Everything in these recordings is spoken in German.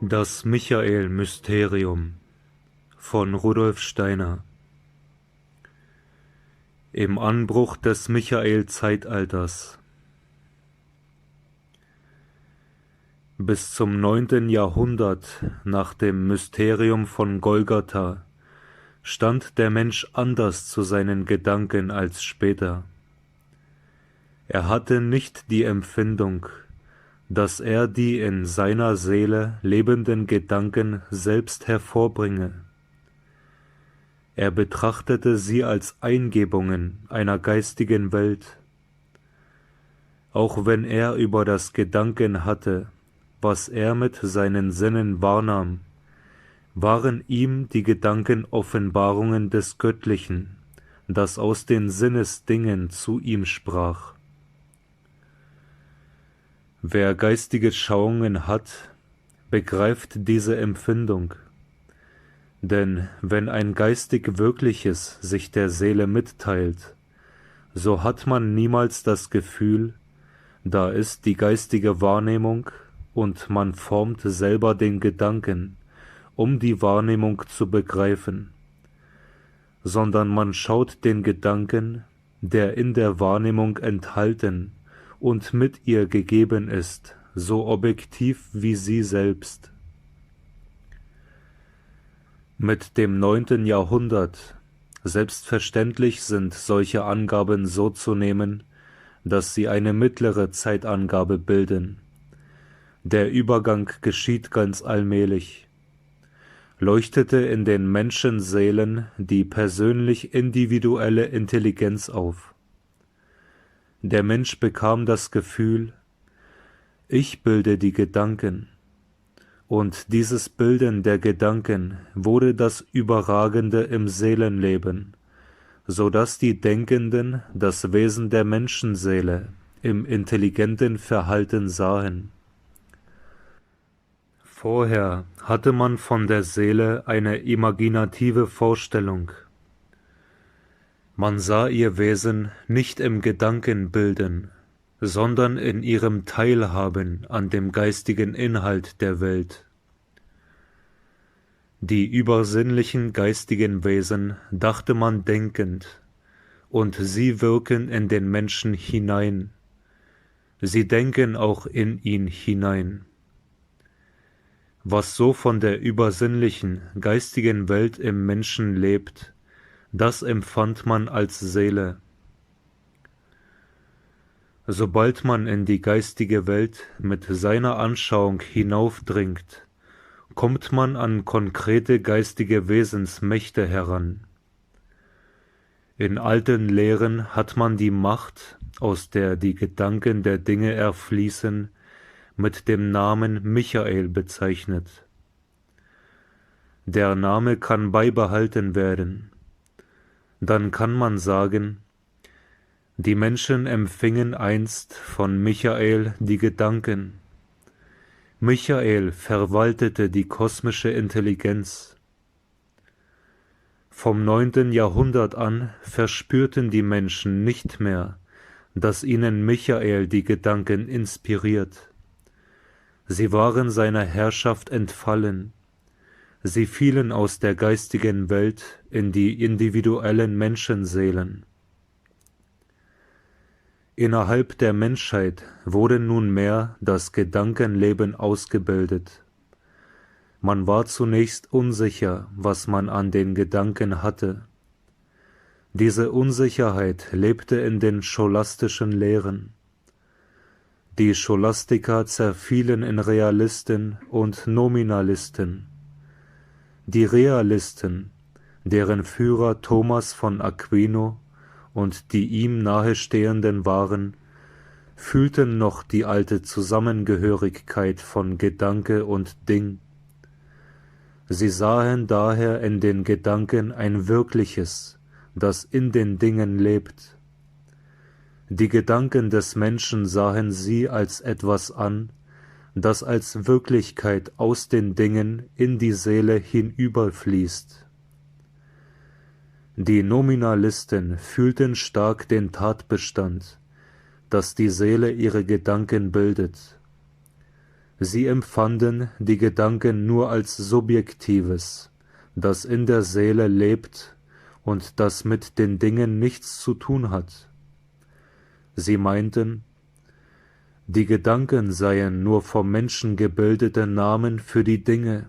Das Michael-Mysterium von Rudolf Steiner. Im Anbruch des Michael-Zeitalters. Bis zum 9. Jahrhundert nach dem Mysterium von Golgatha stand der Mensch anders zu seinen Gedanken als später. Er hatte nicht die Empfindung, dass er die in seiner Seele lebenden Gedanken selbst hervorbringe. Er betrachtete sie als Eingebungen einer geistigen Welt. Auch wenn er über das Gedanken hatte, was er mit seinen Sinnen wahrnahm, waren ihm die Gedanken Offenbarungen des Göttlichen, das aus den Sinnesdingen zu ihm sprach. Wer geistige Schauungen hat, begreift diese Empfindung, denn wenn ein geistig Wirkliches sich der Seele mitteilt, so hat man niemals das Gefühl, da ist die geistige Wahrnehmung und man formt selber den Gedanken, um die Wahrnehmung zu begreifen, sondern man schaut den Gedanken, der in der Wahrnehmung enthalten und mit ihr gegeben ist, so objektiv wie sie selbst. Mit dem 9. Jahrhundert, selbstverständlich sind solche Angaben so zu nehmen, dass sie eine mittlere Zeitangabe bilden. Der Übergang geschieht ganz allmählich. Leuchtete in den Menschenseelen die persönlich individuelle Intelligenz auf. Der Mensch bekam das Gefühl, ich bilde die Gedanken, und dieses Bilden der Gedanken wurde das Überragende im Seelenleben, so dass die Denkenden das Wesen der Menschenseele im intelligenten Verhalten sahen. Vorher hatte man von der Seele eine imaginative Vorstellung. Man sah ihr Wesen nicht im Gedankenbilden, sondern in ihrem Teilhaben an dem geistigen Inhalt der Welt. Die übersinnlichen geistigen Wesen dachte man denkend, und sie wirken in den Menschen hinein. Sie denken auch in ihn hinein. Was so von der übersinnlichen, geistigen Welt im Menschen lebt, das empfand man als Seele. Sobald man in die geistige Welt mit seiner Anschauung hinaufdringt, kommt man an konkrete geistige Wesensmächte heran. In alten Lehren hat man die Macht, aus der die Gedanken der Dinge erfließen, mit dem Namen Michael bezeichnet. Der Name kann beibehalten werden. Dann kann man sagen, die Menschen empfingen einst von Michael die Gedanken. Michael verwaltete die kosmische Intelligenz. Vom 9. Jahrhundert an verspürten die Menschen nicht mehr, dass ihnen Michael die Gedanken inspiriert. Sie waren seiner Herrschaft entfallen. Sie fielen aus der geistigen Welt in die individuellen Menschenseelen. Innerhalb der Menschheit wurde nunmehr das Gedankenleben ausgebildet. Man war zunächst unsicher, was man an den Gedanken hatte. Diese Unsicherheit lebte in den scholastischen Lehren. Die Scholastiker zerfielen in Realisten und Nominalisten. Die Realisten, deren Führer Thomas von Aquino und die ihm nahestehenden waren, fühlten noch die alte Zusammengehörigkeit von Gedanke und Ding. Sie sahen daher in den Gedanken ein Wirkliches, das in den Dingen lebt. Die Gedanken des Menschen sahen sie als etwas an, das als Wirklichkeit aus den Dingen in die Seele hinüberfließt. Die Nominalisten fühlten stark den Tatbestand, dass die Seele ihre Gedanken bildet. Sie empfanden die Gedanken nur als Subjektives, das in der Seele lebt und das mit den Dingen nichts zu tun hat. Sie meinten, die Gedanken seien nur vom Menschen gebildete Namen für die Dinge.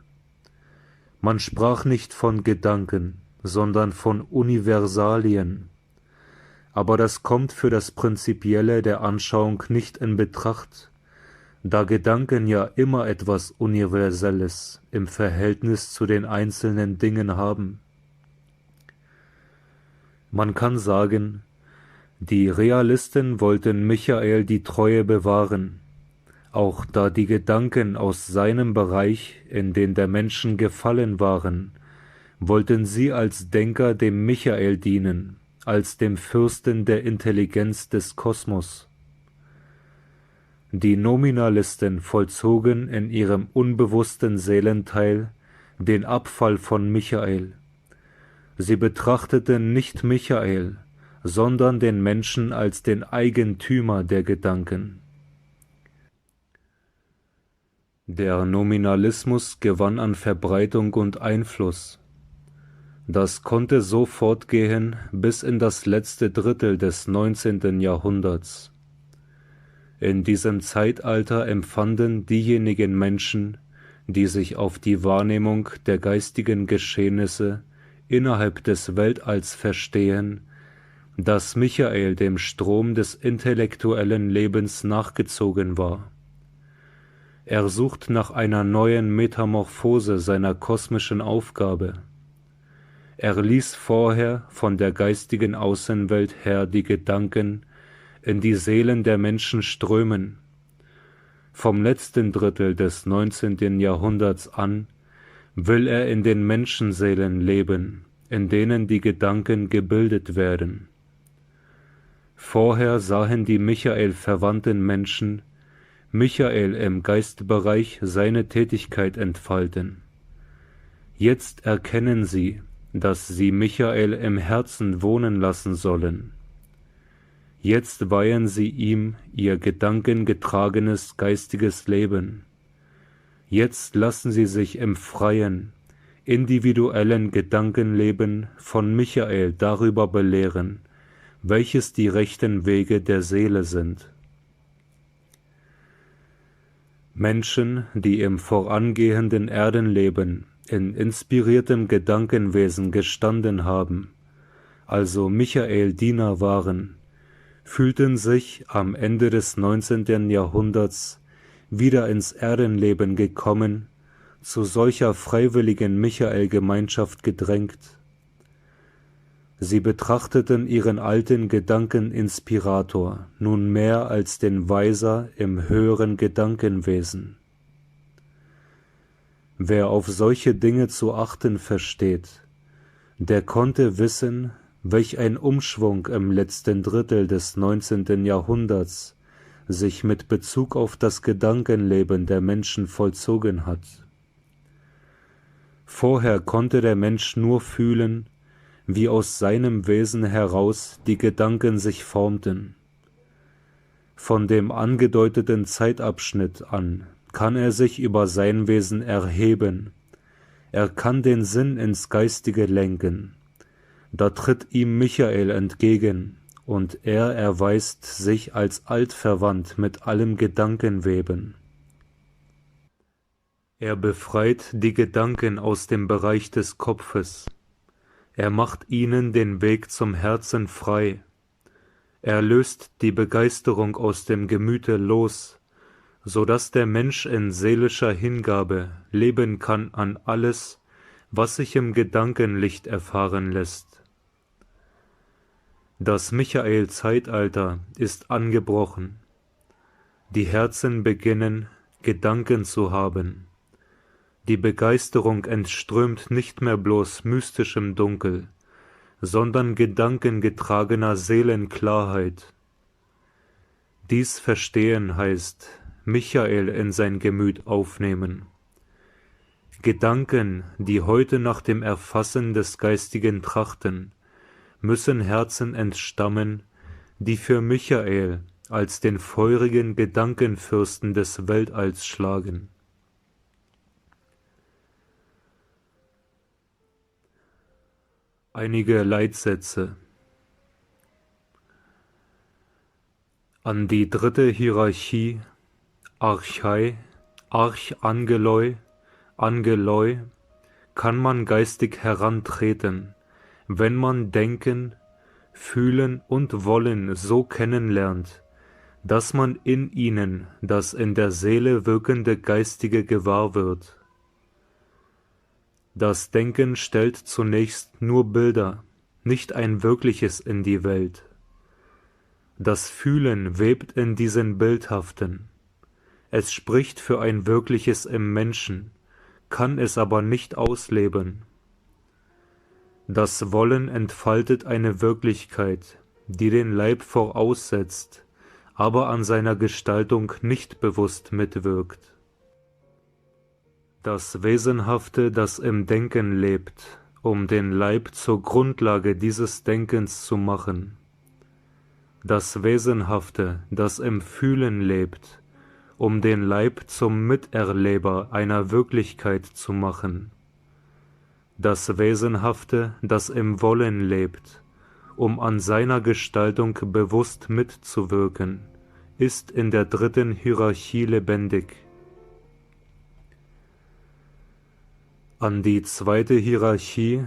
Man sprach nicht von Gedanken, sondern von Universalien. Aber das kommt für das Prinzipielle der Anschauung nicht in Betracht, da Gedanken ja immer etwas Universelles im Verhältnis zu den einzelnen Dingen haben. Man kann sagen, die Realisten wollten Michael die Treue bewahren, auch da die Gedanken aus seinem Bereich, in den der Menschen gefallen waren, wollten sie als Denker dem Michael dienen, als dem Fürsten der Intelligenz des Kosmos. Die Nominalisten vollzogen in ihrem unbewussten Seelenteil den Abfall von Michael. Sie betrachteten nicht Michael, sondern den Menschen als den Eigentümer der Gedanken. Der Nominalismus gewann an Verbreitung und Einfluss. Das konnte so fortgehen bis in das letzte Drittel des 19. Jahrhunderts. In diesem Zeitalter empfanden diejenigen Menschen, die sich auf die Wahrnehmung der geistigen Geschehnisse innerhalb des Weltalls verstehen, dass Michael dem Strom des intellektuellen Lebens nachgezogen war. Er sucht nach einer neuen Metamorphose seiner kosmischen Aufgabe. Er ließ vorher von der geistigen Außenwelt her die Gedanken in die Seelen der Menschen strömen. Vom letzten Drittel des 19. Jahrhunderts an will er in den Menschenseelen leben, in denen die Gedanken gebildet werden. Vorher sahen die Michael-verwandten Menschen Michael im Geistbereich seine Tätigkeit entfalten. Jetzt erkennen sie, dass sie Michael im Herzen wohnen lassen sollen. Jetzt weihen sie ihm ihr gedankengetragenes geistiges Leben. Jetzt lassen sie sich im freien, individuellen Gedankenleben von Michael darüber belehren, welches die rechten Wege der Seele sind. Menschen, die im vorangehenden Erdenleben in inspiriertem Gedankenwesen gestanden haben, also Michael Diener waren, fühlten sich am Ende des 19. Jahrhunderts wieder ins Erdenleben gekommen, zu solcher freiwilligen Michael-Gemeinschaft gedrängt. Sie betrachteten ihren alten Gedankeninspirator nun mehr als den Weiser im höheren Gedankenwesen. Wer auf solche Dinge zu achten versteht, der konnte wissen, welch ein Umschwung im letzten Drittel des 19. Jahrhunderts sich mit Bezug auf das Gedankenleben der Menschen vollzogen hat. Vorher konnte der Mensch nur fühlen, wie aus seinem Wesen heraus die Gedanken sich formten. Von dem angedeuteten Zeitabschnitt an kann er sich über sein Wesen erheben, er kann den Sinn ins Geistige lenken. Da tritt ihm Michael entgegen, und er erweist sich als altverwandt mit allem Gedankenweben. Er befreit die Gedanken aus dem Bereich des Kopfes. Er macht ihnen den Weg zum Herzen frei. Er löst die Begeisterung aus dem Gemüte los, so dass der Mensch in seelischer Hingabe leben kann an alles, was sich im Gedankenlicht erfahren lässt. Das Michael-Zeitalter ist angebrochen. Die Herzen beginnen, Gedanken zu haben. Die Begeisterung entströmt nicht mehr bloß mystischem Dunkel, sondern gedankengetragener Seelenklarheit. Dies verstehen heißt, Michael in sein Gemüt aufnehmen. Gedanken, die heute nach dem Erfassen des Geistigen trachten, müssen Herzen entstammen, die für Michael als den feurigen Gedankenfürsten des Weltalls schlagen. Einige Leitsätze an die dritte Hierarchie, Archai, Archangeloi, Angeloi, kann man geistig herantreten, wenn man Denken, Fühlen und Wollen so kennenlernt, dass man in ihnen das in der Seele wirkende Geistige gewahr wird. Das Denken stellt zunächst nur Bilder, nicht ein wirkliches in die Welt. Das Fühlen webt in diesen Bildhaften. Es spricht für ein Wirkliches im Menschen, kann es aber nicht ausleben. Das Wollen entfaltet eine Wirklichkeit, die den Leib voraussetzt, aber an seiner Gestaltung nicht bewusst mitwirkt. Das Wesenhafte, das im Denken lebt, um den Leib zur Grundlage dieses Denkens zu machen. Das Wesenhafte, das im Fühlen lebt, um den Leib zum Miterleber einer Wirklichkeit zu machen. Das Wesenhafte, das im Wollen lebt, um an seiner Gestaltung bewusst mitzuwirken, ist in der dritten Hierarchie lebendig. An die zweite Hierarchie,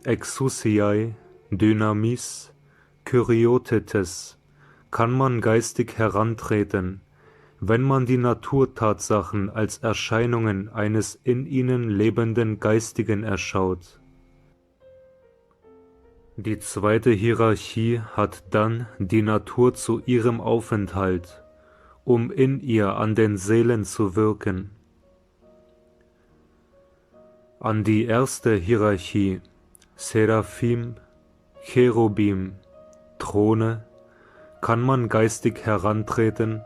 Exousiai, Dynamis, Kyriotetes, kann man geistig herantreten, wenn man die Naturtatsachen als Erscheinungen eines in ihnen lebenden Geistigen erschaut. Die zweite Hierarchie hat dann die Natur zu ihrem Aufenthalt, um in ihr an den Seelen zu wirken. An die erste Hierarchie, Seraphim, Cherubim, Throne, kann man geistig herantreten,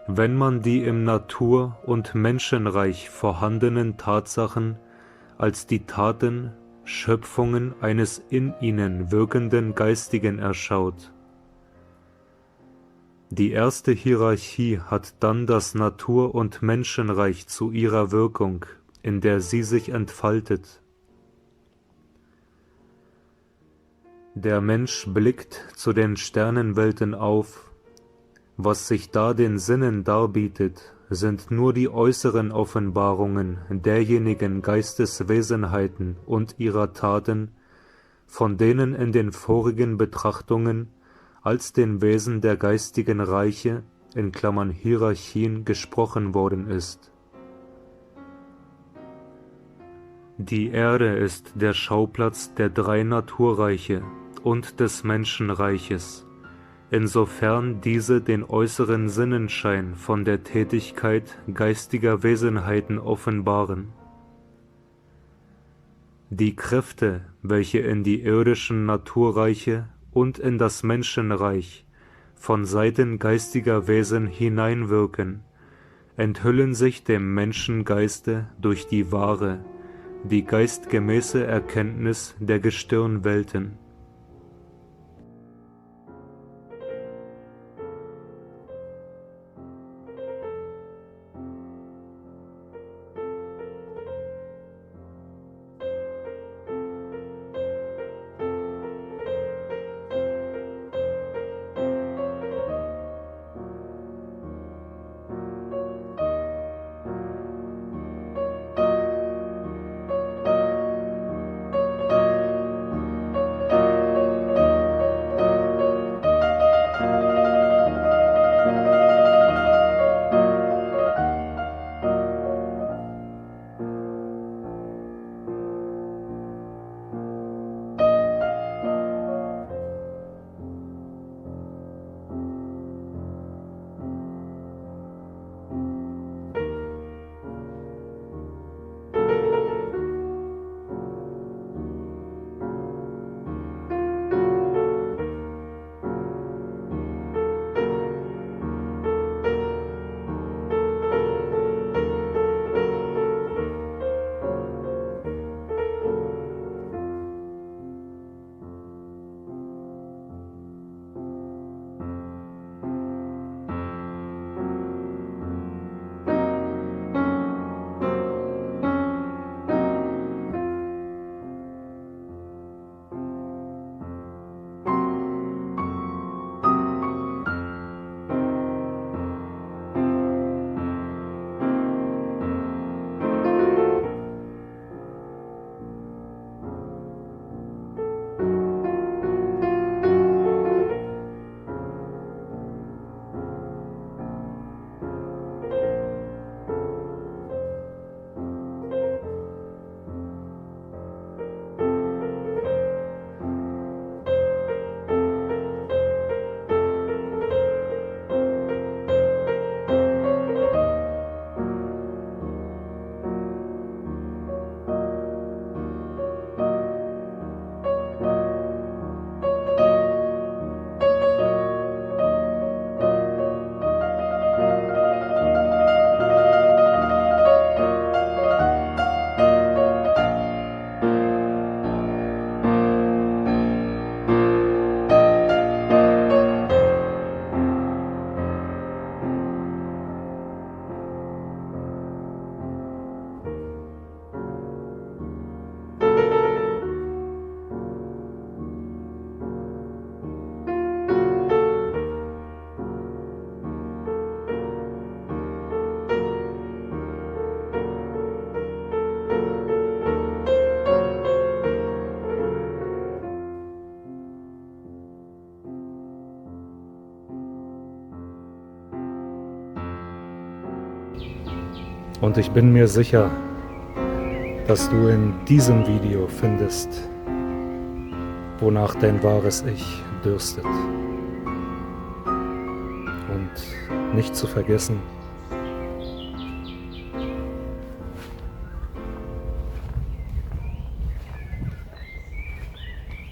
wenn man die im Natur- und Menschenreich vorhandenen Tatsachen als die Taten, Schöpfungen eines in ihnen wirkenden Geistigen erschaut. Die erste Hierarchie hat dann das Natur- und Menschenreich zu ihrer Wirkung, in der sie sich entfaltet. Der Mensch blickt zu den Sternenwelten auf. Was sich da den Sinnen darbietet, sind nur die äußeren Offenbarungen derjenigen Geisteswesenheiten und ihrer Taten, von denen in den vorigen Betrachtungen als den Wesen der geistigen Reiche (Hierarchien) gesprochen worden ist. Die Erde ist der Schauplatz der drei Naturreiche und des Menschenreiches, insofern diese den äußeren Sinnenschein von der Tätigkeit geistiger Wesenheiten offenbaren. Die Kräfte, welche in die irdischen Naturreiche und in das Menschenreich von Seiten geistiger Wesen hineinwirken, enthüllen sich dem Menschengeiste durch die wahre, die geistgemäße Erkenntnis der Gestirnwelten. Und ich bin mir sicher, dass du in diesem Video findest, wonach dein wahres Ich dürstet. Und nicht zu vergessen,